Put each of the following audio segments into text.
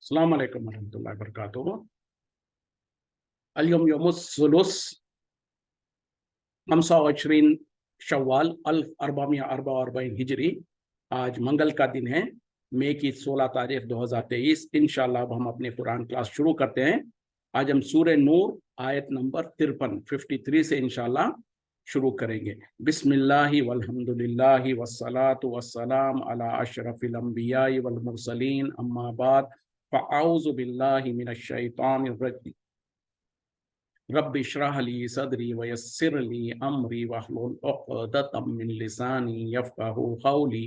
अस्सलाम वालेकुम वरहमतुल्लाहि वबरकातुहू। अल-यौम यौमुस सुलुस 25 शव्वाल 1444 हिजरी। आज मंगल का दिन है, मई की 16 तारीख 2023। इंशाअल्लाह अब हम अपने कुरान क्लास शुरू करते हैं। आज हम सूरह नूर आयत नंबर 53 से इंशाअल्लाह शुरू करेंगे। बिस्मिल्लाहि वल्हम्दुलिल्लाहि वस्सलातु वस्सलाम अला अशरफिल अंबियाई वल मुरसलीन अम्मा बाद फ़अऊज़ु बिल्लाहि मिनश शैतानिर रजीम। रब्बि इश्रह ली सदरी वयस्सिर ली अमरी वहलुल उक़दतम मिन लिसानी यफ़क़हू क़ौली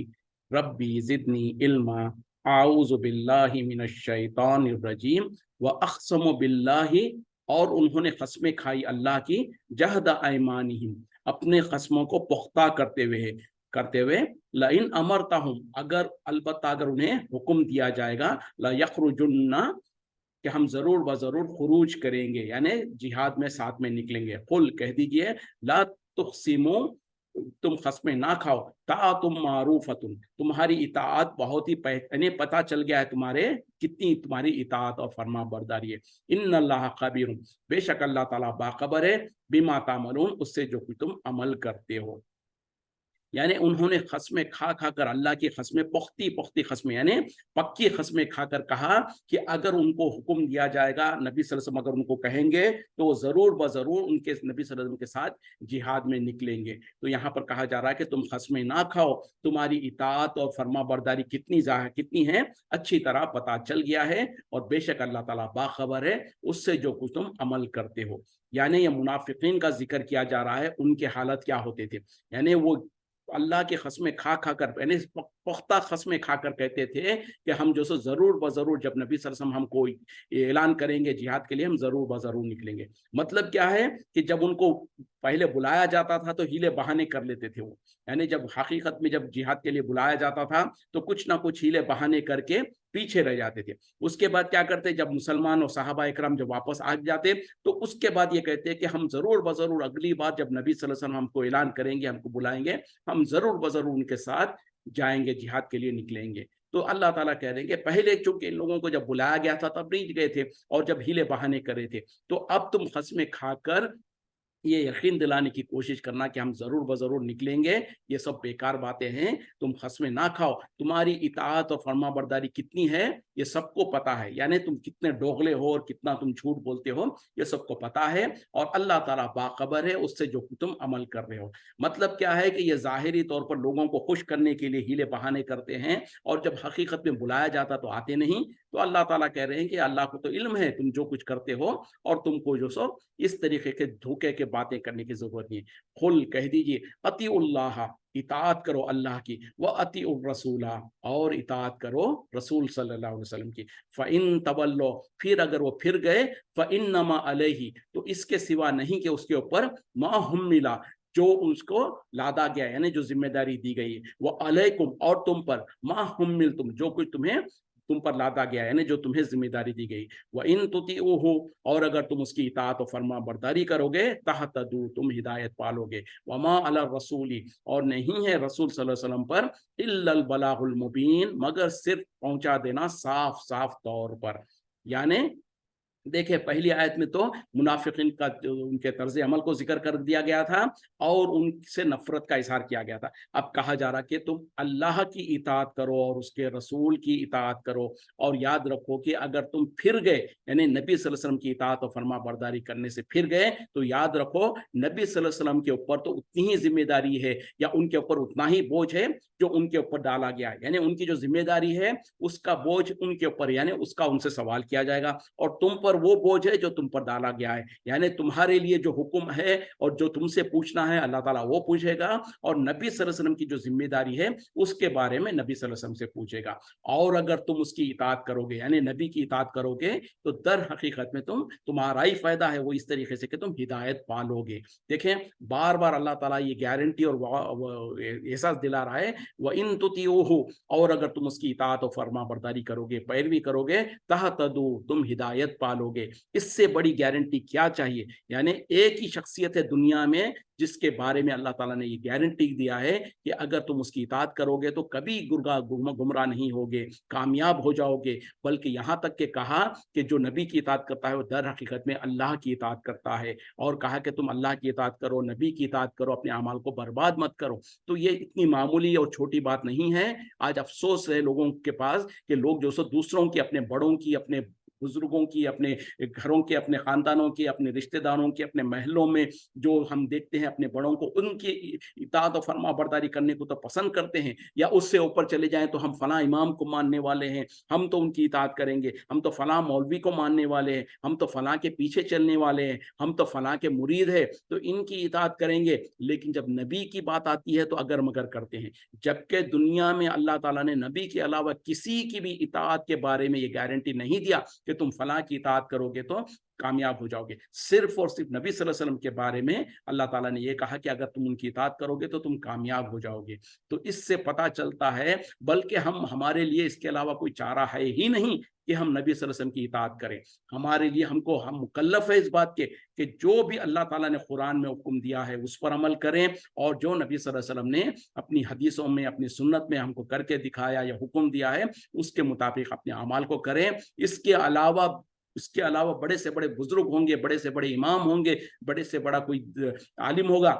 रब्बी ज़िदनी इल्मा अऊज़ु बिल्लाहि मिनश शैतानिर रजीम व अक़समु बिल्लाहि। और उन्होंने कसमें खाई अल्लाह की, जहद ऐमानिहिम, अपने कसमों को पुख्ता करते हुए लइन अमरतहुम, अगर अलबत्ता अगर उन्हें हुक्म दिया जाएगा, ला यखरुजुन्ना, कि हम जरूर व जरूर खुरूज करेंगे, यानी जिहाद में साथ में निकलेंगे। कुल कह दीजिए, ला तुक़सिमू, तुम खस्में ना खाओ, ताअतुम मारूफतुन, तुम्हारी इताअत बहुत ही पहचाने, पता चल गया है तुम्हारे कितनी तुम्हारी इताअत और फरमा बरदारी है। इन्नल्लाह खबीरुन, बेशक अल्लाह ताला बाखबर है, बिमा तामलून, उससे जो कुछ तुम अमल करते हो। यानी उन्होंने खस्में खा खा कर, अल्लाह की खस्में, पुख्ती खस्में यानी पक्की खस्में खाकर कहा कि अगर उनको हुक्म दिया जाएगा, नबी सल्लल्लाहु अलैहि वसल्लम अगर उनको कहेंगे तो जरूर ब जरूर उनके नबी सल्लल्लाहु अलैहि वसल्लम के साथ जिहाद में निकलेंगे। तो यहाँ पर कहा जा रहा है कि तुम खस्में ना खाओ, तुम्हारी इताअत और फरमा बरदारी कितनी है अच्छी तरह पता चल गया है, और बेशक अल्लाह ताला बाखबर है उससे जो कुछ तुम अमल करते हो। यानी ये मुनाफिकीन का जिक्र किया जा रहा है, उनके हालत क्या होते थे। यानी वो अल्लाह की खस्में खा खा कर, यानी पुख्ता खस्में खाकर कहते थे कि हम जो सो जरूर ब जरूर जब नबी सल्लल्लाहु अलैहि वसल्लम हमको ऐलान करेंगे जिहाद के लिए, हम जरूर ब जरूर निकलेंगे। मतलब क्या है कि जब उनको पहले बुलाया जाता था तो हीले बहाने कर लेते थे वो, यानी जब हकीकत में जब जिहाद के लिए बुलाया जाता था तो कुछ ना कुछ हीले बहाने करके पीछे रह जाते थे। उसके बाद क्या करते, जब मुसलमान और सहाबा इकराम जब वापस आ जाते तो उसके बाद ये कहते हैं कि हम जरूर ब जरूर अगली बार जब नबी सल्लल्लाहु अलैहि वसल्लम हमको ऐलान करेंगे, हमको बुलाएंगे, हम जरूर ब जरूर उनके साथ जाएंगे, जिहाद के लिए निकलेंगे। तो अल्लाह ताला कह रहे हैं कि पहले चूंकि इन लोगों को जब बुलाया गया था तब नहीं गए थे, और जब हीले बहाने कर रहे थे, तो अब तुम खस्में खाकर ये यकीन दिलाने की कोशिश करना कि हम जरूर ब जरूर निकलेंगे, ये सब बेकार बातें हैं। तुम खस्में ना खाओ, तुम्हारी इताअत और फरमा बरदारी कितनी है ये सबको पता है, यानी तुम कितने डोगले हो और कितना तुम झूठ बोलते हो ये सबको पता है, और अल्लाह ताला बाखबर है उससे जो तुम अमल कर रहे हो। मतलब क्या है कि ये जाहिरी तौर पर लोगों को खुश करने के लिए हीले बहाने करते हैं, और जब हकीकत में बुलाया जाता तो आते नहीं। तो अल्लाह ताला कह रहे हैं कि अल्लाह को तो इल्म है तुम जो कुछ करते हो, और तुमको जो सो इस तरीके के धोखे के बातें करने की जरूरत नहीं है। खुल कह दीजिए, अतीउल्लाह, इताअत करो अल्लाह की, व अतीउर रसूला, और इताअत करो रसूल सल्लल्लाहु अलैहि वसल्लम की। फ़इन तवल्लो, फिर अगर वो फिर गए, फ़इन्नमा अलैहि, तो इसके सिवा नहीं कि उसके ऊपर मा हुम्मिला, जो उसको लादा गया, यानी जो जिम्मेदारी दी गई है, वो अलैकुम, और तुम पर, मा हुम्मिल तुम, जो कुछ तुम पर लादा गया, यानी जो तुम्हें जिम्मेदारी दी गई। व इन तुतीउहु, और अगर तुम उसकी इताअत और फरमा बरदारी करोगे, तहतदू, तुम हिदायत पालोगे। वमा अला रसूली, और नहीं है रसूल सल्लल्लाहु अलैहि वसल्लम पर, इल्लल बलागुल मुबीन, मगर सिर्फ पहुंचा देना साफ साफ तौर पर। यानी देखिए पहली आयत में तो मुनाफिकीन का उनके तर्ज अमल को जिक्र कर दिया गया था और उनसे नफरत का इजहार किया गया था। अब कहा जा रहा कि तुम अल्लाह की इताअत करो और उसके रसूल की इताअत करो, और याद रखो कि अगर तुम फिर गए, यानी नबी सल्लल्लाहु अलैहि वसल्लम की इताअत और फरमा बरदारी करने से फिर गए, तो याद रखो नबी सल्लल्लाहु अलैहि वसल्लम के ऊपर तो उतनी ही जिम्मेदारी है, या उनके ऊपर उतना ही बोझ है जो उनके ऊपर डाला गया है। यानी उनकी जो जिम्मेदारी है उसका बोझ उनके ऊपर, यानी उसका उनसे सवाल किया जाएगा, और तुम पर वो बोझ है जो तुम पर डाला गया है। यानी तुम्हारे लिए जो हुक्म है और जो तुमसे पूछना है अल्लाह ताला वो पूछेगा, और नबी सल्लल्लाहु अलैहि वसल्लम की जो जिम्मेदारी है उसके बारे में नबी सल्लल्लाहु अलैहि वसल्लम से पूछेगा। और अगर तुम उसकी इताअत करोगे, यानी नबी की इताअत करोगे, तो दर हकीकत में तुम्हारा ही फायदा है वो, इस तरीके से कि तुम हिदायत पालोगे। देखें बार बार अल्लाह ताला ये गारंटी और एहसास दिला रहा है, व इन तुतीउहु, और अगर तुम उसकी इताअत और फरमा बरदारी करोगे, पैरवी करोगे, तहतदू, तुम हिदायत पालोगे। کرو گے, اس سے بڑی گارنٹی کیا چاہیے. یعنی ایک ہی شخصیت ہے دنیا میں جس کے بارے میں اللہ تعالیٰ نے یہ گارنٹی دیا ہے کہ اگر تم اس کی اطاعت کرو گے تو کبھی گمراہ نہیں ہوگے, کامیاب ہو جاؤ گے. بلکہ یہاں تک کہ کہا کہ جو نبی کی اطاعت کرتا ہے وہ در حقیقت میں اللہ کی اطاعت کرتا ہے, اور کہا کہ تم اللہ کی اطاعت کرو, نبی کی اطاعت کرو, اپنے اعمال کو برباد مت کرو. تو یہ اتنی معمولی اور چھوٹی بات نہیں ہے. آج افسوس ہے لوگوں کے پاس کہ لوگ جو سو دوسروں کی, اپنے بڑوں کی, اپنے بزرگوں کی, اپنے گھروں کے, اپنے خاندانوں کی, اپنے رشتہ داروں کی, اپنے محلوں میں جو ہم دیکھتے ہیں اپنے بڑوں کو, ان کی اطاعت و فرما برداری کرنے کو تو پسند کرتے ہیں, یا اس سے اوپر چلے جائیں تو ہم فلاں امام کو ماننے والے ہیں, ہم تو ان کی اطاعت کریں گے, ہم تو فلاں مولوی کو ماننے والے ہیں, ہم تو فلاں کے پیچھے چلنے والے ہیں, ہم تو فلاں کے مرید ہیں تو ان کی اطاعت کریں گے. لیکن جب نبی کی بات آتی ہے تو اگر مگر کرتے ہیں, جبکہ دنیا میں اللہ تعالیٰ نے نبی کے علاوہ کسی کی بھی اطاعت کے بارے میں یہ گارنٹی نہیں دیا کہ تم فلاں کی اطاعت کرو گے تو کامیاب ہو جاؤ گے. صرف اور صرف نبی صلی اللہ علیہ وسلم کے بارے میں اللہ تعالیٰ نے یہ کہا کہ اگر تم ان کی اطاعت کرو گے تو تم کامیاب ہو جاؤ گے. تو اس سے پتہ چلتا ہے, بلکہ ہمارے لیے اس کے علاوہ کوئی چارہ ہے ہی نہیں کہ ہم نبی صلی اللہ علیہ وسلم کی اطاعت کریں. ہمارے لیے ہم مکلف ہے اس بات کے کہ جو بھی اللہ تعالیٰ نے قرآن میں حکم دیا ہے اس پر عمل کریں, اور جو نبی صلی اللہ علیہ وسلم نے اپنی حدیثوں میں, اپنی سنت میں ہم کو کر کے دکھایا یا حکم دیا ہے اس کے مطابق اپنے اعمال کو کریں. اس کے علاوہ بڑے سے بڑے بزرگ ہوں گے, بڑے سے بڑے امام ہوں گے, بڑے سے بڑا کوئی عالم ہوگا,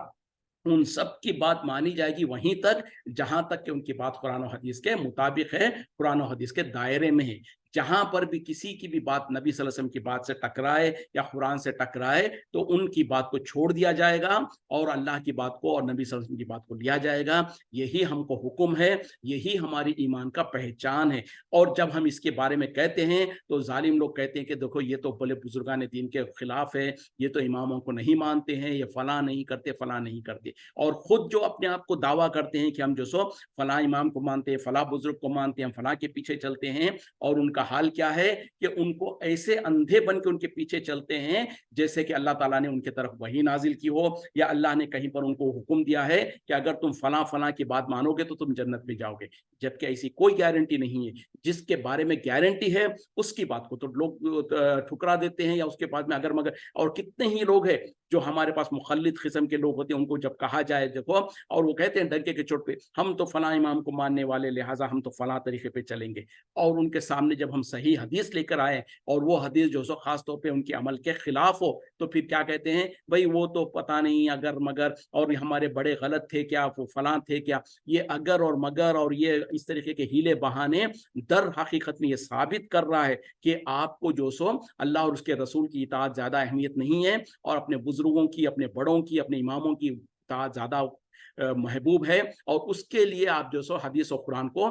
ان سب کی بات مانی جائے گی وہیں تک جہاں تک کہ ان کی بات قرآن و حدیث کے مطابق ہے, قرآن و حدیث کے دائرے میں ہے. جہاں پر بھی کسی کی بھی بات نبی صلی اللہ علیہ وسلم کی بات سے ٹکرائے یا قرآن سے ٹکرائے تو ان کی بات کو چھوڑ دیا جائے گا اور اللہ کی بات کو اور نبی صلی اللہ علیہ وسلم کی بات کو لیا جائے گا. یہی ہم کو حکم ہے, یہی ہماری ایمان کا پہچان ہے. اور جب ہم اس کے بارے میں کہتے ہیں تو ظالم لوگ کہتے ہیں کہ دیکھو یہ تو بڑے بزرگان دین کے خلاف ہے, یہ تو اماموں کو نہیں مانتے ہیں, یہ فلاں نہیں کرتے, فلاں نہیں کرتے. اور خود جو اپنے آپ کو دعویٰ کرتے ہیں کہ ہم جو سو فلاں امام کو مانتے ہیں, فلاں بزرگ کو مانتے ہیں, ہم فلاں کے پیچھے چلتے ہیں, اور ان کا حال کیا ہے کہ ان کو ایسے اندھے بن کے ان کے پیچھے چلتے ہیں جیسے کہ اللہ تعالیٰ نے ان کے طرف وحی نازل کی ہو, یا اللہ نے کہیں پر ان کو حکم دیا ہے کہ اگر تم فلاں فلاں کی بات مانو گے تو تم جنت میں جاؤ گے. جبکہ ایسی کوئی گارنٹی نہیں ہے. جس کے بارے میں گارنٹی ہے اس کی بات کو تو لوگ ٹھکرا دیتے ہیں, یا اس کے بعد میں اگر مگر. اور کتنے ہی لوگ ہیں جو ہمارے پاس مخلط قسم کے لوگ ہوتے ہیں, ان کو جب کہا جائے دیکھو, اور وہ کہتے ہیں ڈنکے کے چوٹ پہ ہم تو فلاں امام کو ماننے والے, لہٰذا ہم تو فلاں طریقے پہ چلیں گے. اور ان کے سامنے جب ہم صحیح حدیث لے کر آئے اور وہ حدیث جو سو خاص طور پہ ان کے عمل کے خلاف ہو, تو پھر کیا کہتے ہیں, بھائی وہ تو پتہ نہیں اگر مگر, اور ہمارے بڑے غلط تھے کیا, وہ فلاں تھے کیا. یہ اگر اور مگر اور یہ اس طریقے کے ہیلے بہانے در حقیقت میں یہ ثابت کر رہا ہے کہ آپ کو جو سو اللہ اور اس کے رسول کی اطاعت زیادہ اہمیت نہیں ہے, اور اپنے بزرگوں کی, اپنے بڑوں کی, اپنے اماموں کی اطاعت زیادہ محبوب ہے, اور اس کے لیے آپ جو سو حدیث و قرآن کو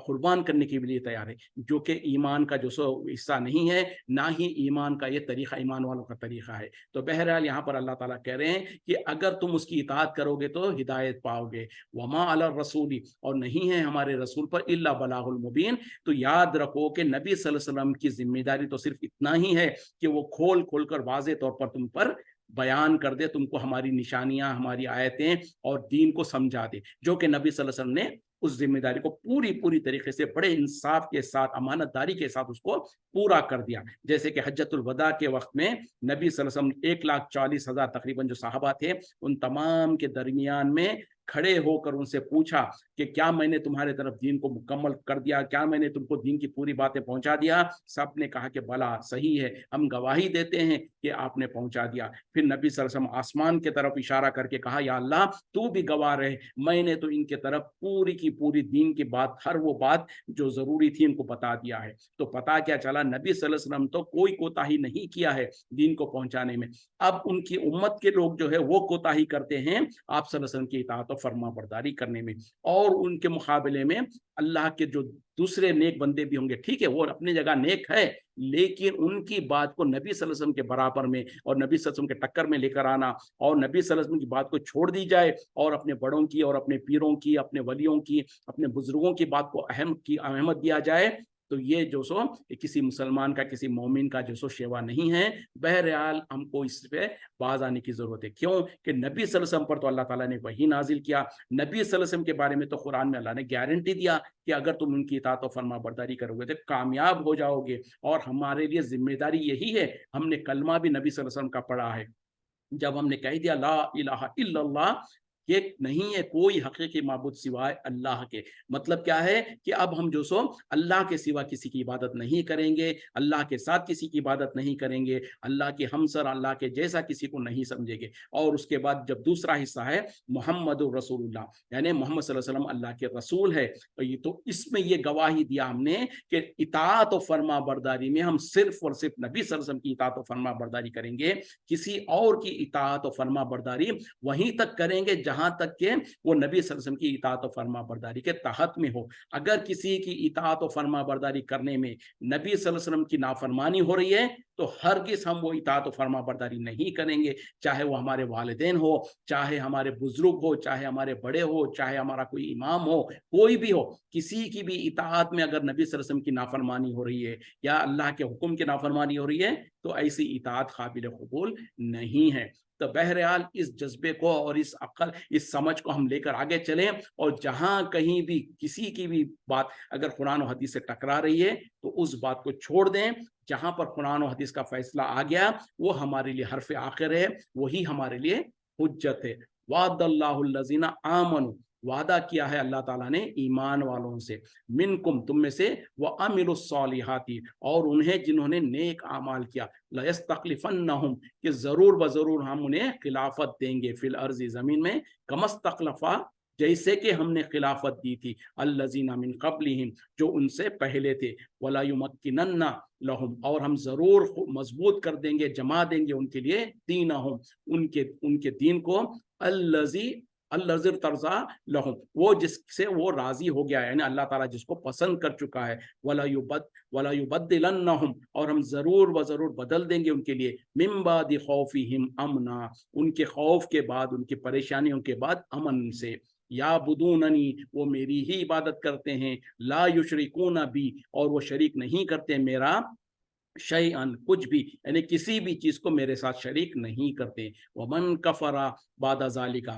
قربان کرنے کے لیے تیار ہے, جو کہ ایمان کا جو سو حصہ نہیں ہے, نہ ہی ایمان کا یہ طریقہ ایمان والوں کا طریقہ ہے. تو بہرحال یہاں پر اللہ تعالیٰ کہہ رہے ہیں کہ اگر تم اس کی اطاعت کرو گے تو ہدایت پاؤ گے. وما علی الرسول, اور نہیں ہے ہمارے رسول پر الا بلاغ المبین. تو یاد رکھو کہ نبی صلی اللہ علیہ وسلم کی ذمہ داری تو صرف اتنا ہی ہے کہ وہ کھول کھول کر واضح طور پر تم پر بیان کر دے, تم کو ہماری نشانیاں, ہماری آیتیں اور دین کو سمجھا دے, جو کہ نبی صلی اللہ علیہ وسلم نے اس ذمہ داری کو پوری طریقے سے بڑے انصاف کے ساتھ, امانت داری کے ساتھ اس کو پورا کر دیا. جیسے کہ حجۃ الوداع کے وقت میں نبی صلی اللہ علیہ وسلم 1,40,000 تقریباً جو صحابہ تھے, ان تمام کے درمیان میں کھڑے ہو کر ان سے پوچھا کہ کیا میں نے تمہارے طرف دین کو مکمل کر دیا, کیا میں نے تم کو دین کی پوری باتیں پہنچا دیا. سب نے کہا کہ بلا, صحیح ہے, ہم گواہی دیتے ہیں کہ آپ نے پہنچا دیا. پھر نبی صلی اللہ علیہ وسلم آسمان کے طرف اشارہ کر کے کہا, یا اللہ تو بھی گواہ رہے, میں نے تو ان کے طرف پوری کی پوری دین کی بات, ہر وہ بات جو ضروری تھی ان کو بتا دیا ہے. تو پتا کیا چلا, نبی صلی اللہ علیہ وسلم تو کوئی کوتاہی نہیں کیا ہے دین کو پہنچانے میں. اب ان کی امت کے لوگ جو ہے وہ کوتاہی کرتے ہیں آپ صلی اللہ علیہ وسلم کی اطاعت و فرما برداری کرنے میں, اور ان کے مقابلے میں اللہ کے جو دوسرے نیک بندے بھی ہوں گے, ٹھیک ہے وہ اپنی جگہ نیک ہے, لیکن ان کی بات کو نبی صلی اللہ علیہ وسلم کے برابر میں اور نبی صلی اللہ علیہ وسلم کے ٹکر میں لے کر آنا, اور نبی صلی اللہ علیہ وسلم کی بات کو چھوڑ دی جائے اور اپنے بڑوں کی اور اپنے پیروں کی, اپنے ولیوں کی, اپنے بزرگوں کی بات کو اہمیت دیا جائے, تو یہ جو سو کسی مسلمان کا کسی مومن کا جو سو شیوا نہیں ہے. بہرحال ہم کو اس پہ باز آنے کی ضرورت ہے. کیوں کہ نبی صلی اللہ علیہ وسلم پر تو اللہ تعالیٰ نے وحی نازل کیا. نبی صلی اللہ علیہ وسلم کے بارے میں تو قرآن میں اللہ نے گارنٹی دیا کہ اگر تم ان کی اطاعت و فرما برداری کرو گے تو کامیاب ہو جاؤ گے. اور ہمارے لیے ذمہ داری یہی ہے. ہم نے کلمہ بھی نبی صلی اللہ علیہ وسلم کا پڑھا ہے. جب ہم نے کہہ دیا لا الہ الا اللہ، یہ نہیں ہے کوئی حقیقی معبود سوائے اللہ کے، مطلب کیا ہے کہ اب ہم جو سو اللہ کے سوا کسی کی عبادت نہیں کریں گے، اللہ کے ساتھ کسی کی عبادت نہیں کریں گے، اللہ کے ہمسر اللہ کے جیسا کسی کو نہیں سمجھیں گے. اور اس کے بعد جب دوسرا حصہ ہے محمد رسول اللہ، یعنی محمد صلی اللہ علیہ وسلم اللہ کے رسول ہے، تو اس میں یہ گواہی دیا ہم نے کہ اطاعت و فرما برداری میں ہم صرف اور صرف نبی صلی اللہ علیہ وسلم کی اطاعت و فرما برداری کریں گے. کسی اور کی اطاعت و فرما برداری وہیں تک کریں گے جہاں تک کہ وہ نبی صلی اللہ علیہ وسلم کی اطاعت و فرما برداری کے تحت میں ہو. اگر کسی کی اطاعت و فرما برداری کرنے میں نبی صلی اللہ علیہ وسلم کی نافرمانی ہو رہی ہے تو ہرگز ہم وہ اطاعت و فرما برداری نہیں کریں گے، چاہے وہ ہمارے والدین ہو، چاہے ہمارے بزرگ ہو، چاہے ہمارے بڑے ہو، چاہے ہمارا کوئی امام ہو، کوئی بھی ہو. کسی کی بھی اطاعت میں اگر نبی صلی اللہ علیہ وسلم کی نافرمانی ہو رہی ہے یا اللہ کے حکم کی نافرمانی ہو رہی ہے تو ایسی اطاعت قابل قبول نہیں ہے. تو بہرحال اس جذبے کو اور اس عقل، اس سمجھ کو ہم لے کر آگے چلیں، اور جہاں کہیں بھی کسی کی بھی بات اگر قرآن و حدیث سے ٹکرا رہی ہے تو اس بات کو چھوڑ دیں. جہاں پر قرآن و حدیث کا فیصلہ آ گیا وہ ہمارے لیے حرف آخر ہے، وہی ہمارے لیے حجت ہے. وعد اللہ الذین آمنوا، وعدہ کیا ہے اللہ تعالیٰ نے ایمان والوں سے، منکم تم میں سے، وعملوا الصالحات اور انہیں جنہوں نے نیک اعمال کیا، لیستخلفنہم کہ ضرور بضرور ہم انہیں خلافت دیں گے، فی الارض زمین میں، کما استخلفا جیسے کہ ہم نے خلافت دی تھی، الذین من قبلہم جو ان سے پہلے تھے، ولا یمکنن لہم اور ہم ضرور مضبوط کر دیں گے، جما دیں گے ان کے لیے، دینہم ان کے دین کو، الذی ترضا لہم وہ جس سے وہ راضی ہو گیا ہے، یعنی اللہ تعالیٰ جس کو پسند کر چکا ہے، ولا یبدلنہم اور ہم ضرور و ضرور بدل دیں گے ان کے لیے، من بعد خوفہم امنا ان کے خوف کے بعد، ان کی پریشانیوں کے بعد امن سے، یعبدوننی وہ میری ہی عبادت کرتے ہیں، لا یشرکون بی اور وہ شریک نہیں کرتے میرا، شیئن کچھ بھی، یعنی کسی بھی چیز کو میرے ساتھ شریک نہیں کرتے. ومن کفر بعد ذالک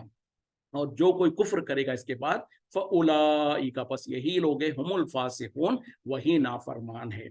اور جو کوئی کفر کرے گا اس کے بعد، فاولئک پس یہی لوگ ہیں، ہم الفاسقون وہی نافرمان ہے.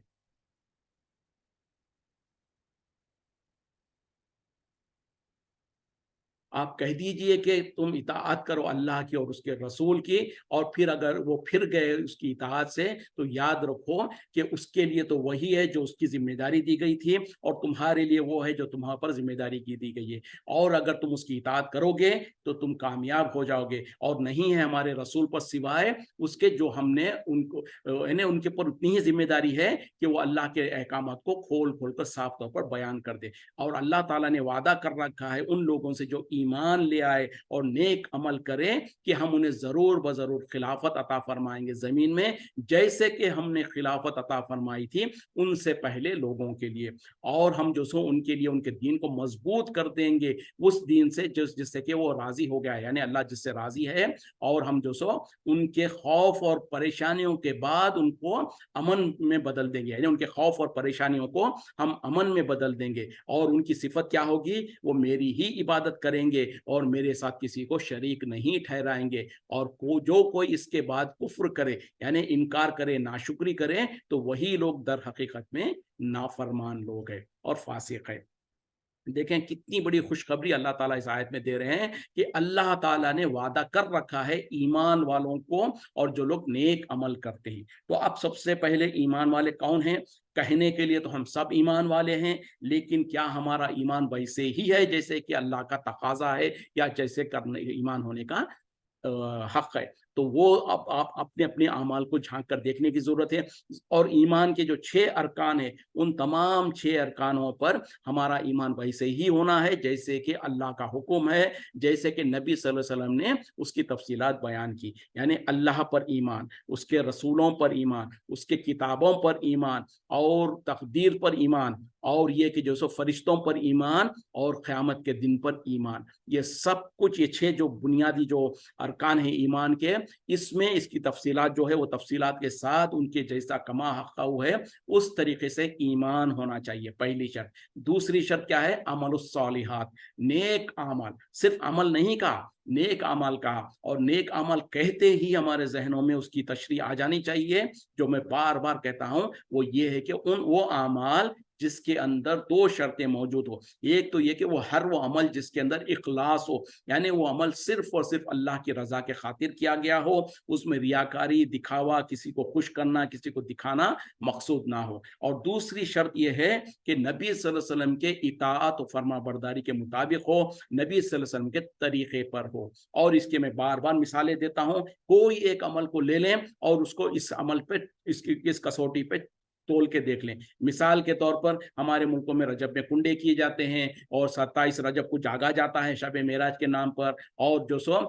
آپ کہہ دیجئے کہ تم اطاعت کرو اللہ کی اور اس کے رسول کی، اور پھر اگر وہ پھر گئے اس کی اطاعت سے تو یاد رکھو کہ اس کے لیے تو وہی ہے جو اس کی ذمہ داری دی گئی تھی، اور تمہارے لیے وہ ہے جو تمہارے پر ذمہ داری کی دی گئی ہے. اور اگر تم اس کی اطاعت کرو گے تو تم کامیاب ہو جاؤ گے. اور نہیں ہے ہمارے رسول پر سوائے اس کے جو ہم نے ان کو، یعنی ان کے پر اتنی ہی ذمہ داری ہے کہ وہ اللہ کے احکامات کو کھول کھول کر صاف طور پر بیان کر دے. اور اللہ تعالیٰ نے وعدہ کر رکھا ہے ان لوگوں سے جو ایمان لے آئے اور نیک عمل کرے کہ ہم انہیں ضرور بضرور خلافت عطا فرمائیں گے زمین میں، جیسے کہ ہم نے خلافت عطا فرمائی تھی ان سے پہلے لوگوں کے لیے. اور ہم جو سو ان کے لیے ان کے دین کو مضبوط کر دیں گے اس دین سے جس سے کہ وہ راضی ہو گیا ہے، یعنی اللہ جس سے راضی ہے. اور ہم جو سو ان کے خوف اور پریشانیوں کے بعد ان کو امن میں بدل دیں گے، یعنی ان کے خوف اور پریشانیوں کو ہم امن میں بدل دیں گے. اور ان کی صفت کیا ہوگی؟ وہ میری ہی عبادت کریں گے اور میرے ساتھ کسی کو شریک نہیں ٹھہرائیں گے. اور جو کوئی اس کے بعد کفر کرے یعنی انکار کرے، ناشکری کرے، تو وہی لوگ در حقیقت میں نافرمان لوگ ہیں اور فاسق ہیں. دیکھیں کتنی بڑی خوشخبری اللہ تعالیٰ اس آیت میں دے رہے ہیں کہ اللہ تعالیٰ نے وعدہ کر رکھا ہے ایمان والوں کو اور جو لوگ نیک عمل کرتے ہیں. تو اب سب سے پہلے ایمان والے کون ہیں؟ کہنے کے لیے تو ہم سب ایمان والے ہیں، لیکن کیا ہمارا ایمان ویسے ہی ہے جیسے کہ اللہ کا تقاضا ہے یا جیسے کرنے ایمان ہونے کا حق ہے؟ تو وہ اب آپ اپنے اپنے اعمال کو جھانک کر دیکھنے کی ضرورت ہے. اور ایمان کے جو 6 ارکان ہیں ان تمام 6 ارکانوں پر ہمارا ایمان ویسے ہی ہونا ہے جیسے کہ اللہ کا حکم ہے، جیسے کہ نبی صلی اللہ علیہ وسلم نے اس کی تفصیلات بیان کی. یعنی اللہ پر ایمان، اس کے رسولوں پر ایمان، اس کے کتابوں پر ایمان، اور تقدیر پر ایمان، اور ये कि जो सो फरिश्तों पर ईमान और क़यामत के दिन पर ईमान, ये सब कुछ, ये 6 जो बुनियादी जो अरकान है ईमान के, इसमें इसकी तफसीलात जो है वो तफसीलात के साथ उनके जैसा कमा हक़्क़हू है उस तरीके से ईमान होना चाहिए, पहली शर्त। दूसरी शर्त क्या है? अमलुस सालिहात, नेक अमल, सिर्फ अमल नहीं कहा, नेक अमल कहा, और नेक अमल कहते ही हमारे जहनों में उसकी तशरीह आ जानी चाहिए। जो मैं बार बार कहता हूं वो ये है कि वो अमाल जिसके अंदर 2 शर्तें मौजूद हो। एक तो ये कि वो अमल जिसके अंदर इखलास हो, यानी वो अमल सिर्फ और सिर्फ अल्लाह की रजा के खातिर किया गया हो, उसमें रियाकारी, दिखावा, किसी को खुश करना, किसी को दिखाना मकसूद ना हो। और दूसरी शर्त ये है कि नबी सल्लल्लाहु अलैहि वसल्लम के इताअत और फर्मा बरदारी के मुताबिक हो, नबी सल्लल्लाहु अलैहि वसल्लम के तरीके पर हो। और इसके मैं बार बार मिसालें देता हूं, कोई एक अमल को ले लें और उसको इस अमल पे, इस कसौटी पे तोल के देख लें। मिसाल के तौर पर हमारे मुल्कों में रजब में कुंडे किए जाते हैं और 27 रजब को जागा जाता है शब मेराज के नाम पर, और जो सो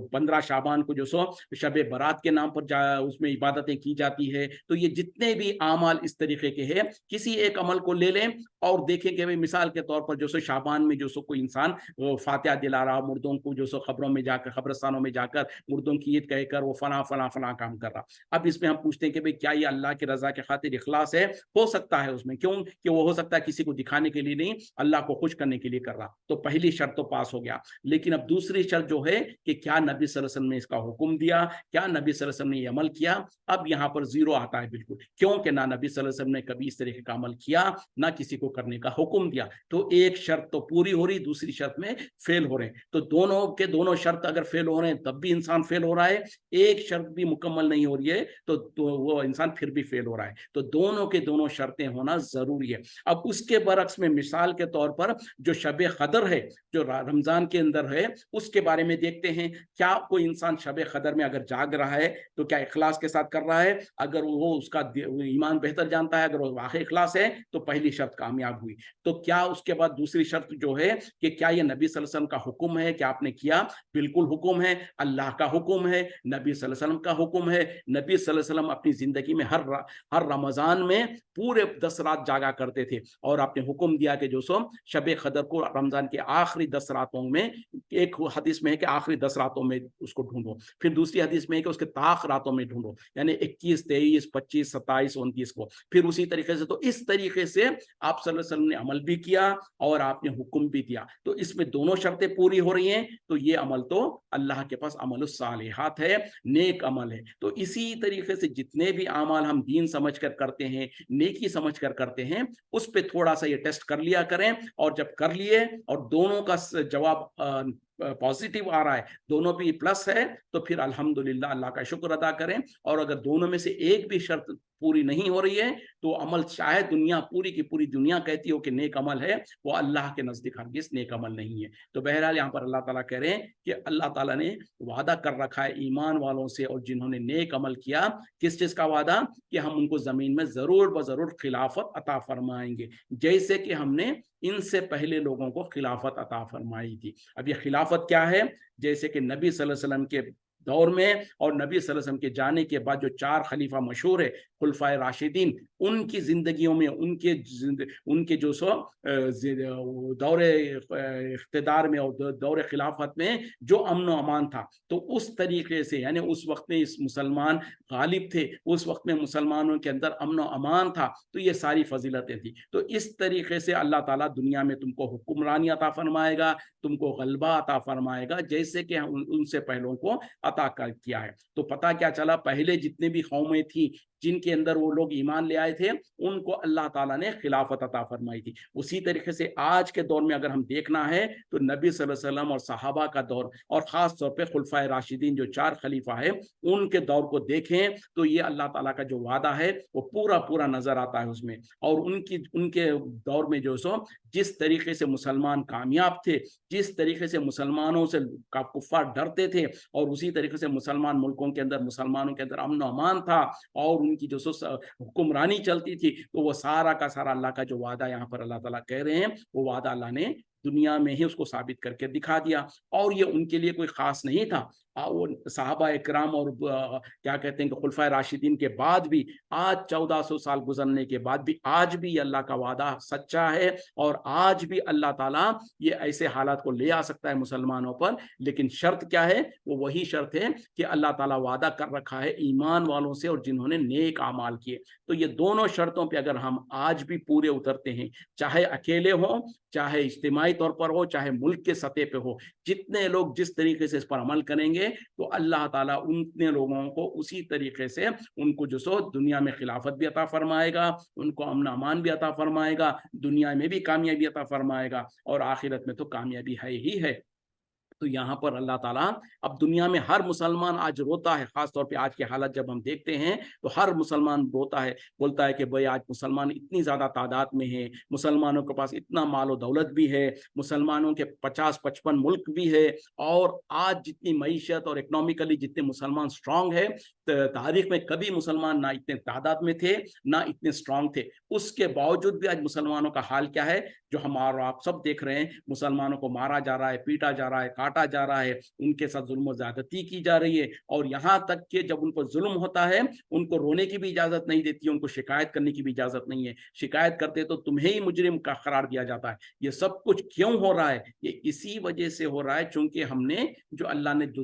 15 शाबान को जो सो शब बरात के नाम पर उसमें इबादतें की जाती है। तो ये जितने भी आमाल इस तरीके के हैं, किसी एक अमल को ले लें और देखें कि भाई मिसाल के तौर पर जो सो शाबान में जो सो कोई इंसान फातिहा दिला रहा, मुर्दों को जो सो खबरों में जाकर, कब्रिस्तानों में जाकर मुर्दों की ईद कहकर वो फला फला फला काम कर रहा। अब इसमें हम पूछते हैं कि भाई क्या ये अल्लाह की रजा के खातिर इखलास है? हो सकता है उसमें, क्यों कि वो हो सकता है किसी को दिखाने के लिए नहीं, अल्लाह को खुश करने के लिए कर रहा। तो पहली शर्त तो पास हो गया। लेकिन अब दूसरी शर्त जो है कि क्या नबी सल्लल्लाहु अलैहि वसल्लम ने इसका हुक्म दिया, क्या नबी सल्लल्लाहु अलैहि वसल्लम ने ये अमल किया? अब यहाँ पर जीरो आता है बिल्कुल, क्योंकि ना नबी सल्लल्लाहु अलैहि वसल्लम ने कभी इस तरीके का अमल किया, ना किसी को करने का हुक्म दिया। तो एक शर्त तो पूरी हो रही, दूसरी शर्त में फेल हो रहे हैं। तो दोनों के दोनों शर्त अगर फेल हो रहे हैं तब भी इंसान फेल हो रहा है, एक शर्त भी मुकम्मल नहीं हो रही है तो वो इंसान फिर भी फेल हो रहा है। तो दोनों के दोनों शर्तें होना जरूरी है। अब उसके बरक्स में मिसाल के तौर पर जो शब कदर है, जो रमजान के अंदर है, उसके बारे में देखते हैं। क्या कोई इंसान शब कदर में अगर जाग रहा है तो क्या इखलास के साथ कर रहा है? अगर वो उसका ईमान बेहतर जानता है, अगर वो वाकई इखलास है तो पहली शर्त कामयाब हुई। तो क्या उसके बाद दूसरी शर्त जो है कि क्या ये नबी सल्लल्लाहु अलैहि वसल्लम का हुक्म है कि आपने किया? बिल्कुल हुक्म है, अल्लाह का हुक्म है, नबी सल्लल्लाहु अलैहि वसल्लम का हुक्म है। नबी सल्लल्लाहु अलैहि वसल्लम अपनी जिंदगी में हर रमजान में पूरे 10 रात जागा करते थे, और आपने हुक्म दिया कि जो सो शब कदर को रमजान के आखिरी 10 रातों में, एक हदीस में है कि आखिरी 10 रातों में उसको ढूंढो, फिर दूसरी हदीस में है कि उसके ताक रातों में ढूंढो, यानी 21, 23, 25, 27, 29 को, फिर उसी तरीके से। तो इस तरीके से आप सल्लल्लाहु अलैहि वसल्लम ने अमल भी किया और आपने हुक्म भी दिया। तो इसमें दोनों शर्तें पूरी हो रही हैं, तो ये अमल तो अल्लाह के पास अमलुस सालिहात है, नेक अमल है। तो इसी तरीके से जितने भी अमाल हम दीन समझ कर करते हैं, नेकी समझ कर करते हैं, उस पे थोड़ा सा ये टेस्ट कर लिया करें। और जब कर लिए और दोनों का जवाब पॉजिटिव आ रहा है, दोनों भी प्लस है, तो फिर अल्हम्दुलिल्लाह, अल्लाह का शुक्र अदा करें। और अगर दोनों में से एक भी शर्त पूरी नहीं हो रही है तो अमल चाहे दुनिया पूरी की पूरी दुनिया कहती हो कि नेक अमल है, वो अल्लाह के नजदीक हरगिज़ नेक अमल नहीं है। तो बहरहाल यहाँ पर अल्लाह ताला कह रहे हैं कि अल्लाह ताला ने वादा कर रखा है ईमान वालों से, और जिन्होंने नेक अमल किया, किस चीज का वादा? कि हम उनको जमीन में जरूर ब जरूर खिलाफत अता फरमाएंगे, जैसे कि हमने इनसे पहले लोगों को खिलाफत अता फरमाई थी। अब ये खिलाफत क्या है? जैसे कि नबी सल्लल्लाहु अलैहि वसल्लम के दौर में और नबी सल्लल्लाहु अलैहि वसल्लम के जाने के बाद जो 4 खलीफा मशहूर है, खुलफाए राशिदीन, उनकी जिंदगियों में, उनके जो सो दौरे इख्तिदार में और दौरे खिलाफत में जो अमन व अमान था, तो उस तरीके से, यानी उस वक्त में इस मुसलमान गालिब थे, उस वक्त में मुसलमानों के अंदर अमन व अमान था, तो ये सारी फजीलतें थी। तो इस तरीके से अल्लाह ताला दुनिया में तुमको हुक्मरानी अता फरमाएगा, तुमको गलबा अता फरमाएगा, जैसे कि उनसे पहलों को अता किया है। तो पता क्या चला? पहले जितने भी कौमें थी जिनके अंदर वो लोग ईमान ले आए थे, उनको अल्लाह ताला ने खिलाफत अता फरमाई थी। उसी तरीके से आज के दौर में अगर हम देखना है तो नबी सल्लल्लाहु अलैहि वसल्लम और सहाबा का दौर, और खास तौर पे खुलफाए राशिदीन जो 4 खलीफा है, उनके दौर को देखें तो ये अल्लाह ताला का जो वादा है वो पूरा पूरा नजर आता है उसमें। और उनके दौर में जो सो जिस तरीके से मुसलमान कामयाब थे, जिस तरीके से मुसलमानों से कुफ्फार डरते थे, और उसी तरीके से मुसलमान मुल्कों के अंदर, मुसलमानों के अंदर अमन अमान था, और उनकी जो हुक्मरानी चलती थी, तो वो सारा का सारा अल्लाह का जो वादा यहाँ पर अल्लाह ताला कह रहे हैं, वो वादा अल्लाह ने दुनिया में ही उसको साबित करके दिखा दिया। और ये उनके लिए कोई खास नहीं था, वो सहाबा इकराम और क्या कहते हैं कि खुलफाए राशिदीन के बाद भी, आज 1400 साल गुजरने के बाद भी, आज भी अल्लाह का वादा सच्चा है और आज भी अल्लाह ताला ये ऐसे हालात को ले आ सकता है मुसलमानों पर। लेकिन शर्त क्या है? वो वही शर्त है कि अल्लाह ताला वादा कर रखा है ईमान वालों से और जिन्होंने नेक आमाल किए। तो ये दोनों शर्तों पे अगर हम आज भी पूरे उतरते हैं, चाहे अकेले हों, चाहे इज्तिमाई तौर पर हो, चाहे मुल्क के सतह पे हो, जितने लोग जिस तरीके से इस पर अमल करेंगे तो अल्लाह ताला उतने लोगों को उसी तरीके से उनको जो सो दुनिया में खिलाफत भी अता फरमाएगा, उनको अमन अमान भी अता फरमाएगा, दुनिया में भी कामयाबी अता फरमाएगा और आखिरत में तो कामयाबी है ही है। तो यहाँ पर अल्लाह ताला अब दुनिया में हर मुसलमान आज रोता है, खास तौर पे आज की हालत जब हम देखते हैं तो हर मुसलमान रोता है, बोलता है कि भाई आज मुसलमान इतनी ज़्यादा तादाद में है, मुसलमानों के पास इतना माल और दौलत भी है, मुसलमानों के 50-55 मुल्क भी है, और आज जितनी मईशत और इकनॉमिकली जितने मुसलमान स्ट्रांग है, तारीख में कभी मुसलमान ना इतने तादाद में थे ना इतने स्ट्रांग थे। उसके बावजूद भी आज मुसलमानों का हाल क्या है, जो हमारा आप सब देख रहे हैं, मुसलमानों को मारा जा रहा है, पीटा जा रहा है, काटा जा रहा है, उनके साथ जुल्म और ज्यादती की जा रही है। और यहाँ तक कि जब उन पर जुल्म होता है उनको रोने की भी इजाजत नहीं देती है, उनको शिकायत करने की भी इजाजत नहीं है। शिकायत करते तो तुम्हें ही मुजरिम का करार दिया जाता है। ये सब कुछ क्यों हो रहा है? ये इसी वजह से हो रहा है चूंकि हमने जो अल्लाह ने जो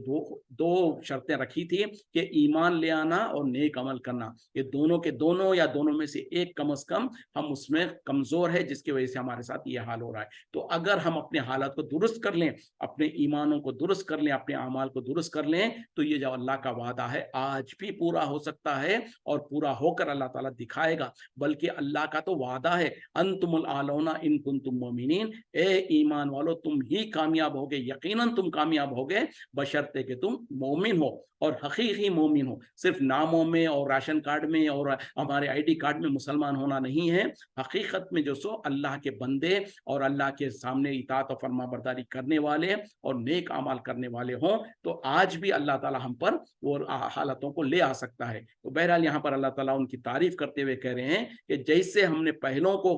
दो शर्तें रखी थी कि ईमान ले आना और नेक अमल करना, ये दोनों के दोनों या दोनों में से एक कम से कम हम उसमें कमजोर है, जिसकी वजह से हमारे साथ ये हाल हो रहा है। तो अगर हम अपने हालात को दुरुस्त कर लें, अपने ईमानों को दुरुस्त कर लें, अपने अमाल को दुरुस्त कर लें, तो ये जो अल्लाह का वादा है आज भी पूरा हो सकता है और पूरा होकर अल्लाह ताला दिखाएगा। बल्कि अल्लाह का तो वादा है, अंतुमुल आलौना इन कुंतुम मोमिनीन, ए ईमान वालो तुम ही कामयाब होगे, यकीनन तुम कामयाब होगे, बशर्ते कि तुम मोमिन हो और हकीकी मोमिन हो। सिर्फ नामों में और राशन कार्ड में और हमारे आईडी कार्ड में मुसलमान होना नहीं है, हकीकत में जो सो अल्लाह के बंदे और अल्लाह के सामने इताअत और फरमाबरदारी करने वाले और नेक अमाल करने वाले हों, तो आज भी अल्लाह ताला हम पर वो हालतों को ले आ सकता है। तो बहरहाल यहाँ पर अल्लाह ताला उनकी तारीफ करते हुए कह रहे हैं कि जैसे हमने पहलों को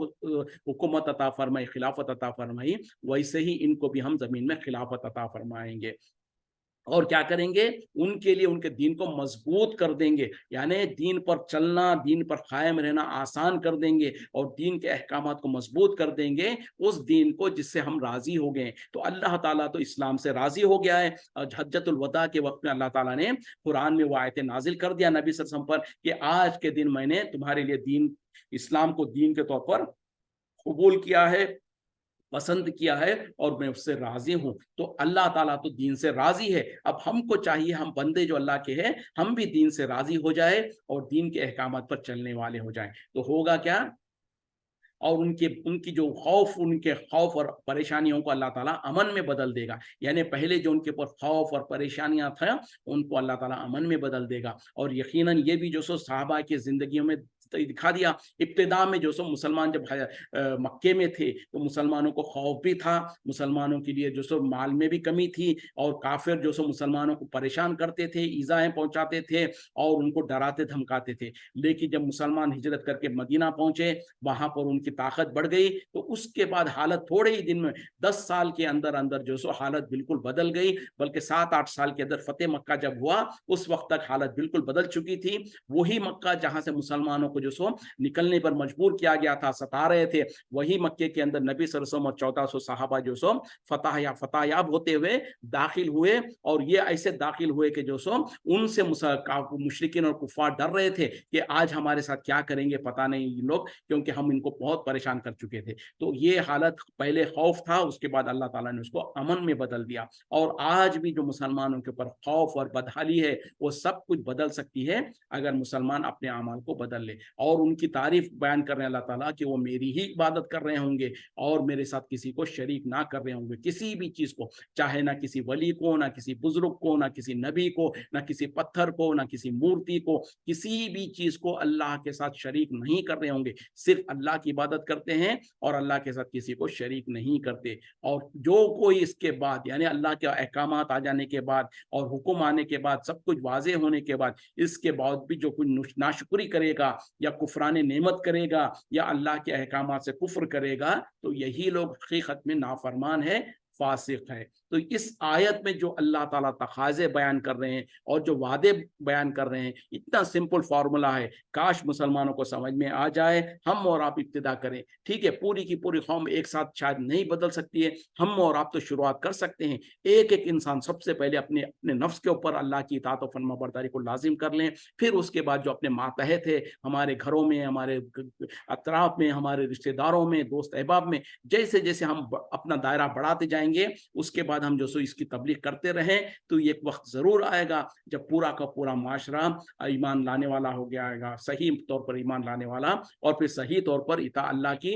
हुकूमत अता फरमाई, खिलाफत अता फरमाई, वैसे ही इनको भी हम जमीन में खिलाफत अता फरमाएंगे। और क्या करेंगे? उनके लिए उनके दीन को मजबूत कर देंगे, यानी दीन पर चलना, दीन पर कायम रहना आसान कर देंगे और दीन के अहकामात को मजबूत कर देंगे, उस दीन को जिससे हम राजी हो गए। तो अल्लाह ताला तो इस्लाम से राजी हो गया है। हज्जतुल वदा के वक्त में अल्लाह ताला ने कुरान में वो आयतें नाजिल कर दिया नबी सल्लल्लाहु अलैहि वसल्लम पर कि आज के दिन मैंने तुम्हारे लिए दीन इस्लाम को दीन के तौर पर कबूल किया है, पसंद किया है और मैं उससे राजी हूं। तो अल्लाह ताला तो दीन से राजी है। अब हमको चाहिए, हम बंदे जो अल्लाह के हैं, हम भी दीन से राजी हो जाए और दीन के अहकामात पर चलने वाले हो जाएं। तो होगा क्या? और उनकी जो उनके खौफ और परेशानियों को अल्लाह ताला अमन में बदल देगा। यानी पहले जो उनके ऊपर खौफ और परेशानियां था, उनको अल्लाह ताला अमन में बदल देगा। और यकीनन ये भी जो सो सहाबा की जिंदगियों में दिखा दिया। इब्तिदा में जो सो मुसलमान जब मक्के में थे तो मुसलमानों को खौफ भी था, मुसलमानों के लिए जो सो माल में भी कमी थी और काफिर जो सो मुसलमानों को परेशान करते थे, ईज़ाएं पहुंचाते थे और उनको डराते धमकाते थे। लेकिन जब मुसलमान हिजरत करके मदीना पहुंचे, वहां पर उनकी ताकत बढ़ गई, तो उसके बाद हालत थोड़े ही दिन में 10 साल के अंदर अंदर जो सो हालत बिल्कुल बदल गई। बल्कि 7-8 साल के अंदर फतेह मक्का जब हुआ, उस वक्त तक हालत बिल्कुल बदल चुकी थी। वही मक्का जहां से मुसलमानों को जो सो निकलने पर मजबूर किया गया था, सता रहे थे, वही मक्के के अंदर नबी सल्लल्लाहु अलैहि वसल्लम और 1400 सहाबा जो सो फतायाब होते हुए दाखिल हुए। और ये ऐसे दाखिल हुए कि जो सो उनसे मुशरिकीन और कुफार डर रहे थे कि आज हमारे साथ क्या करेंगे पता नहीं लोग, क्योंकि हम इनको बहुत परेशान कर चुके थे। तो ये हालत पहले खौफ था, उसके बाद अल्लाह ताला ने उसको अमन में बदल दिया। और आज भी जो मुसलमानों के ऊपर खौफ और बदहाली है, वो सब कुछ बदल सकती है अगर मुसलमान अपने अमाल को बदल ले। और उनकी तारीफ बयान कर रहे हैं अल्लाह ताला कि वो मेरी ही इबादत कर रहे होंगे और मेरे साथ किसी को शरीक ना कर रहे होंगे, किसी भी चीज को, चाहे ना किसी वली को, ना किसी बुजुर्ग को, ना किसी नबी को, ना किसी पत्थर को, ना किसी मूर्ति को, किसी भी चीज को अल्लाह के साथ शरीक नहीं कर रहे होंगे, सिर्फ अल्लाह की इबादत करते हैं और अल्लाह के साथ किसी को शरीक नहीं करते। और जो कोई इसके बाद यानी अल्लाह के अहकामात आ जाने के बाद और हुक्म आने के बाद, सब कुछ वाज़ेह होने के बाद, इसके बाद भी जो कोई नाशुक्री करेगा या कुफरान नेमत करेगा या अल्लाह के अहकामात से कुफ्र करेगा, तो यही लोग हकीकत में नाफरमान है, फासिक है। तो इस आयत में जो अल्लाह ताला तकाज़े बयान कर रहे हैं और जो वादे बयान कर रहे हैं, इतना सिंपल फार्मूला है, काश मुसलमानों को समझ में आ जाए। हम और आप इब्तिदा करें, ठीक है, पूरी की पूरी कौम एक साथ शायद नहीं बदल सकती है, हम और आप तो शुरुआत कर सकते हैं। एक एक इंसान सबसे पहले अपने अपने नफ्स के ऊपर अल्लाह की इताअत और फरमाबरदारी को लाजिम कर लें, फिर उसके बाद जो अपने मातहत है, हमारे घरों में, हमारे अतराफ में, हमारे रिश्तेदारों में, दोस्त अहबाब में, जैसे जैसे हम अपना दायरा बढ़ाते जाएंगे, उसके बाद हम जो सो इसकी तबलीग करते रहें, तो एक वक्त ज़रूर आएगा जब पूरा का पूरा माशरा ईमान लाने वाला हो गया आएगा, सही तौर पर ईमान लाने वाला, और फिर सही तौर पर अल्लाह की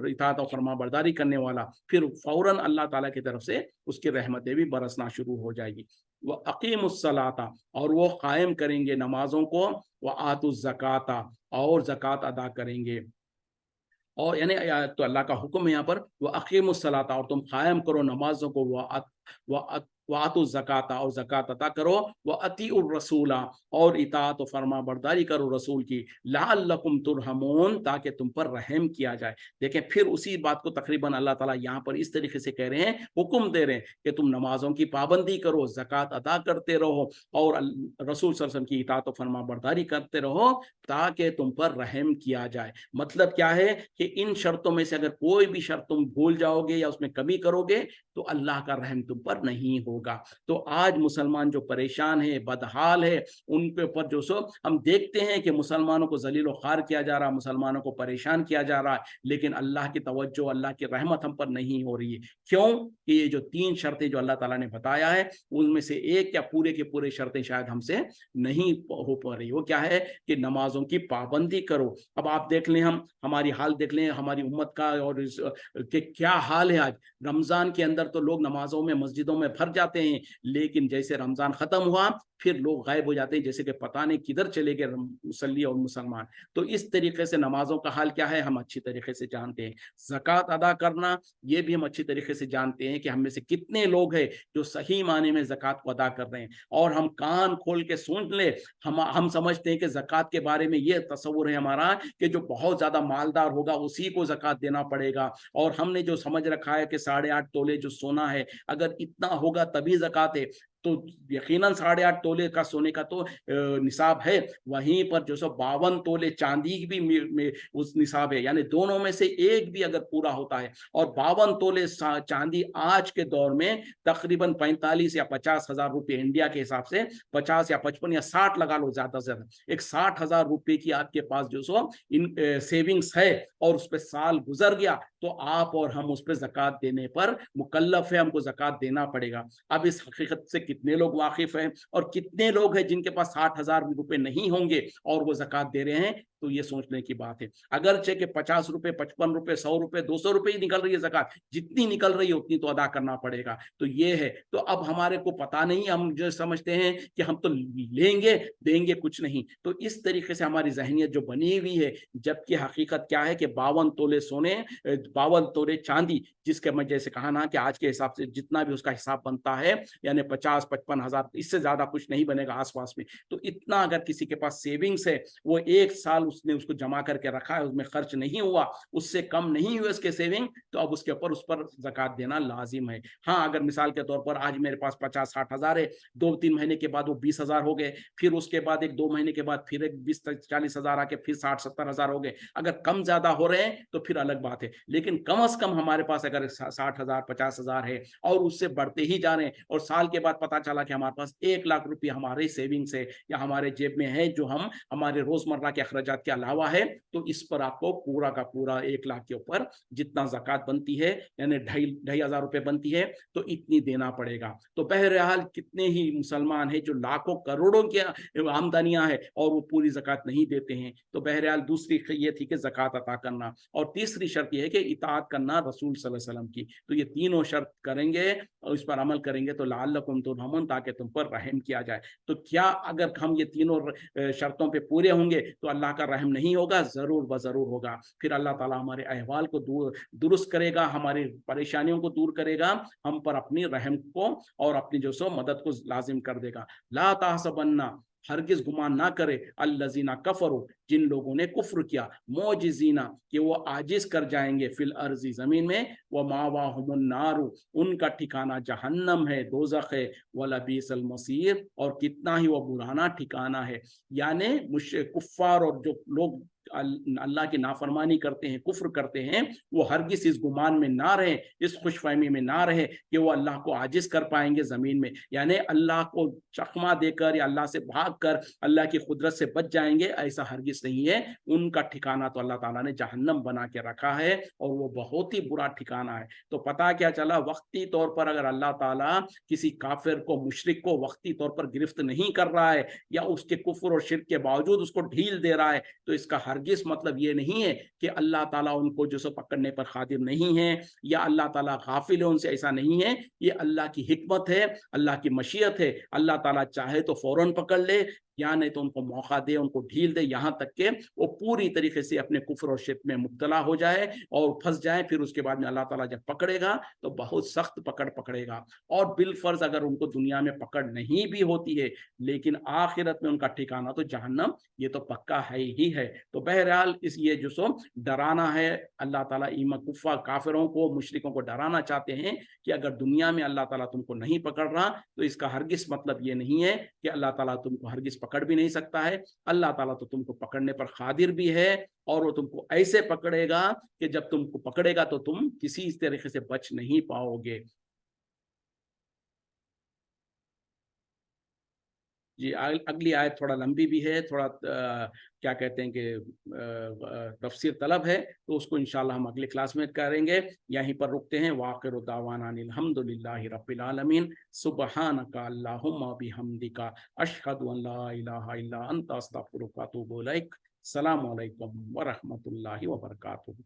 इताअत और फरमाबरदारी करने वाला, फिर फ़ौरन अल्लाह ताला की तरफ से उसकी रहमतें भी बरसना शुरू हो जाएगी। वह अकीमुस्सलाता, और वो कायम करेंगे नमाजों को, वह आतुज़्ज़काता, और ज़कात अदा करेंगे। और यानी तो अल्लाह का हुक्म है यहाँ पर, वह अकीमुस्सलाता, और तुम कायम करो नमाजों को, वह वातु ज़काता, और ज़कात अता करो, वह अतीउर रसूला, और इताअत और फरमा बरदारी करो रसूल की, लअल्लकुम तुरहमून, ताकि तुम पर रहम किया जाए। देखें, फिर उसी बात को तकरीबन अल्लाह ताला यहाँ पर इस तरीके से कह रहे हैं, हुक्म दे रहे हैं कि तुम नमाजों की पाबंदी करो, ज़कात अदा करते रहो, और रसूल सल्लल्लाहु अलैहि वसल्लम की इताअत और फरमा बरदारी करते रहो, ताकि तुम पर रहम किया जाए। मतलब क्या है कि इन शर्तों में से अगर कोई भी शर्त तुम भूल जाओगे या उसमें कमी करोगे, तो अल्लाह का रहम तुम पर नहीं होगा। तो आज मुसलमान जो परेशान है, बदहाल है, उनके ऊपर जो सो हम देखते हैं कि मुसलमानों को जलील और खार किया जा रहा है, मुसलमानों को परेशान किया जा रहा है, लेकिन अल्लाह की तवज्जो, अल्लाह की रहमत हम पर नहीं हो रही है। क्यों? कि ये जो 3 शर्तें जो अल्लाह ताला ने बताया है, उनमें से एक या पूरे के पूरे शर्तें शायद हमसे नहीं हो पा रही। वो क्या है कि नमाजों की पाबंदी करो। अब आप देख लें, हम हमारी हाल देख लें, हमारी उम्मत का, और कि क्या हाल है आज। रमज़ान के अंदर तो लोग नमाजों में, मस्जिदों में भर जाते हैं, लेकिन जैसे रमज़ान ख़त्म हुआ, फिर लोग गायब हो जाते हैं, जैसे कि पता नहीं किधर चले गए मुसल्ली और मुसलमान। तो इस तरीके से नमाजों का हाल क्या है, हम अच्छी तरीके से जानते हैं। ज़कात अदा करना, ये भी हम अच्छी तरीके से जानते हैं कि हम में से कितने लोग हैं जो सही माने में ज़कात को अदा कर रहे हैं। और हम कान खोल के सुन ले, हम समझते हैं कि ज़कात के बारे में ये तसव्वुर है हमारा कि जो बहुत ज़्यादा मालदार होगा उसी को ज़कात देना पड़ेगा। और हमने जो समझ रखा है कि 8.5 तोले जो सोना है, अगर इतना होगा तभी ज़कात है, तो यकीनन 8.5 तोले का सोने का तो निसाब है। वहीं पर जो सो 52 तोले चांदी भी में उस निसाब है, यानी दोनों में से एक भी अगर पूरा होता है, और 52 तोले चांदी आज के दौर में तकरीबन 45 या 50 हजार रुपये इंडिया के हिसाब से, 50 या 55 या 60 लगा लो ज्यादा से ज्यादा, एक 60,000 रुपये की आपके पास जो सो इन सेविंग्स है, और उस पर साल गुजर गया, तो आप और हम उस पर ज़कात देने पर मुकल्लफ है, हमको ज़कात देना पड़ेगा। अब इस हकीकत से कितने लोग वाकिफ हैं, और कितने लोग हैं जिनके पास 60,000 रुपए नहीं होंगे और वो ज़कात दे रहे हैं, तो ये सोचने की बात है। अगरचे कि 50 रुपए, 55 रुपए, 100 रुपए, 200 रुपए ही निकल रही है ज़कात, जितनी निकल रही है उतनी तो अदा करना पड़ेगा। तो ये है। तो अब हमारे को पता नहीं, हम जो समझते हैं कि हम तो लेंगे, देंगे कुछ नहीं। तो इस तरीके से हमारी ज़हनियत जो बनी हुई है, जबकि हकीकत क्या है कि 52 तोले सोने, 52 तोले चांदी, जिसके मैं जैसे कहा ना कि आज के हिसाब से जितना भी उसका हिसाब बनता है, यानी 50-55 हजार, इससे ज्यादा कुछ नहीं बनेगा आसपास में। तो इतना अगर किसी के पास सेविंग्स है, वो 1 साल उसने उसको जमा करके रखा है, उसमें खर्च नहीं हुआ, उससे कम नहीं हुए उसके सेविंग, तो अब उसके ऊपर उस पर ज़कात देना लाजिम है। हाँ, अगर मिसाल के तौर पर आज मेरे पास 50-60 हजार है, 2-3 महीने के बाद वो 20 हजार हो गए, फिर उसके बाद 1-2 महीने के बाद फिर एक 20-40 हजार आके फिर 60-70 हजार हो गए। अगर कम ज्यादा हो रहे हैं तो फिर अलग बात है, लेकिन कम से कम हमारे पास अगर 60 हजार, 50 हजार है और उससे बढ़ते ही जा रहे हैं, और साल के बाद पता चला कि हमारे पास 1 लाख रुपये हमारे सेविंग्स है या हमारे जेब में है, जो हम हमारे रोजमर्रा के अखराजात के अलावा है, तो इस पर आपको पूरा का पूरा 1 लाख के ऊपर जितना ज़कात बनती है, यानी 2,500 रुपये बनती है, तो इतनी देना पड़ेगा। तो बहरहाल कितने ही मुसलमान हैं जो लाखों करोड़ों की आमदनियां है और वो पूरी ज़कात नहीं देते हैं। तो बहरहाल दूसरी ये थी कि ज़कात अता करना, और तीसरी शर्त यह है कि इताअत करना रसूल सल्लल्लाहु अलैहि वसल्लम की। तो ये तीनों शर्त करेंगे और इस पर अमल करेंगे तो लअल्लकुम तुरहमून, ताकि तुम पर रहम किया जाए। तो क्या अगर हम ये तीनों शर्तों पे पूरे होंगे तो अल्लाह का का रहम नहीं होगा, ज़रूर ब ज़रूर होगा। फिर अल्लाह ताला हमारे अहवाल को दुरुस्त करेगा, हमारी परेशानियों को दूर करेगा, हम पर अपनी रहम को और अपनी जो सो मदद को लाजिम कर देगा। ला ताहसबन्ना, हरगिज गुमान ना करे, अल्लज़ीना कफरू, जिन लोगों ने कुफ्र किया, मोजिजीना, कि वो आजिज कर जाएंगे, फिल अर्जी, जमीन में, व मावाहुमुन नारु, उनका ठिकाना जहन्नम है, दोजख है, वलबीसल मसीर, और कितना ही वो बुराना ठिकाना है। यानी कुफ्फार और जो लोग अल्लाह की नाफरमानी करते हैं, कुफ्र करते हैं, वो हरगिज इस गुमान में ना रहे, इस खुशफहमी में ना रहे कि वो अल्लाह को आजिज कर पाएंगे जमीन में, यानी अल्लाह को चकमा देकर या अल्लाह से भागकर अल्लाह की कुदरत से बच जाएंगे, ऐसा हरगिज नहीं है। उनका ठिकाना तो अल्लाह ताला ने जहन्नम बना के रखा है, और वो बहुत ही बुरा ठिकाना है। तो पता क्या चला, वक्ती तौर पर अगर अल्लाह ताला किसी काफिर को, मुशरिक को वक्ती तौर पर गिरफ्त नहीं कर रहा है, या उसके कुफ्र और शिर्क के बावजूद उसको ढील दे रहा है, तो इसका हरगिज मतलब ये नहीं है कि अल्लाह ताला उनको जो सो पकड़ने पर कादिर नहीं है, या अल्लाह ताला गाफिल है उनसे, ऐसा नहीं है। ये अल्लाह की हिकमत है, अल्लाह की मशीयत है। अल्लाह ताला चाहे तो फौरन पकड़ ले, या नहीं तो उनको मौका दे, उनको ढील दे, यहाँ तक के वो पूरी तरीके से अपने कुफ्र और शिर्क में मुब्तला हो जाए और फंस जाए। फिर उसके बाद में अल्लाह ताला जब पकड़ेगा तो बहुत सख्त पकड़ेगा। और बिलफर्ज अगर उनको दुनिया में पकड़ नहीं भी होती है, लेकिन आखिरत में उनका ठिकाना तो जहन्नम, ये तो पक्का है ही है। तो बहरहाल इस ये जो सो डराना है, अल्लाह ताला कुफ्फार काफिरों को, मुशरिकों को डराना चाहते हैं कि अगर दुनिया में अल्लाह ताला तुमको नहीं पकड़ रहा, तो इसका हरगिज मतलब ये नहीं है कि अल्लाह ताला तुमको हरगिज पकड़ भी नहीं सकता है। अल्लाह ताला तो तुमको पकड़ने पर कादिर भी है, और वो तुमको ऐसे पकड़ेगा कि जब तुमको पकड़ेगा तो तुम किसी तरीके से बच नहीं पाओगे। जी, अगली आयत थोड़ा लंबी भी है, थोड़ा क्या कहते हैं कि तफसीर तलब है, तो उसको इंशाल्लाह हम अगली क्लास में करेंगे। यहीं पर रुकते हैं। वाखिरु दावाना अनिल हम्दुलिल्लाहि रब्बिल आलमीन, सुब्हानका अल्लाहुम्मा बिहम्दिका, अशहदु अन ला इलाहा इल्ला अंता, अस्तगफिरुका व अतूबु इलैक। अस्सलामु अलैकुम व रहमतुल्लाहि व बरकातुहू।